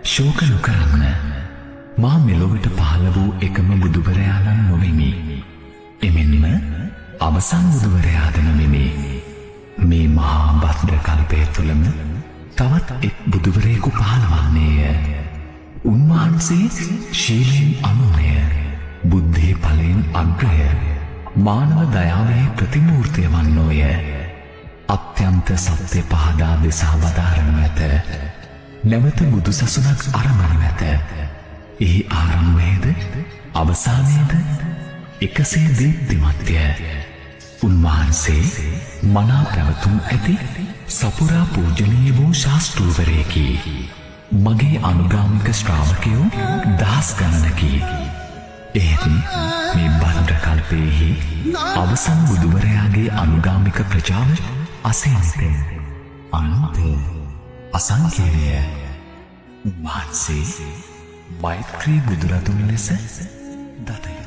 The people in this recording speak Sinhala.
ශෝක නොකරන්න. මා මෙලොවට පහළ වූ එකම බුදුවරයාණන් නොවෙමි. එමෙන්ම අවසන් බුදුවරයාද නොවෙමි. මේ මහා භද්‍ර කල්පය තුළම තවත් එක් බුදුවරයෙකු පහළ වන්නේය. උන්වහන්සේ ශීලයෙන් අනුනය, බුද්ධේ ඵලයෙන් අග්‍රය, මානව දයාවේ ප්‍රතිමූර්තිය වන්නෝය. අත්‍යන්ත සත්‍ය පහදා දෙසා වදාරනු ඇත. නැවත බුදු සසුනක් අරඹනු ඇත. එහි ආරම්භයේද අවසානයේද එකසේ දීප්තිමත්ය. උන්වහන්සේ මනා පැවතුම් ඇති සපුරා පූජනීය වූ ශාස්ත්‍රූවරයෙකි. මගේ අනුගාමික ශ්‍රාවකයෝ දහස් ගණනකි. එහෙත් මේ භද්‍ර කල්පයෙහි අවසන් බුදුවරයාගේ අනුගාමික ප්‍රජාව අසීමිතය, අනන්තය, අසංඛ්‍යය. උන්වහන්සේ මෛත්‍රී බුදුරදුන් ලෙස දතය.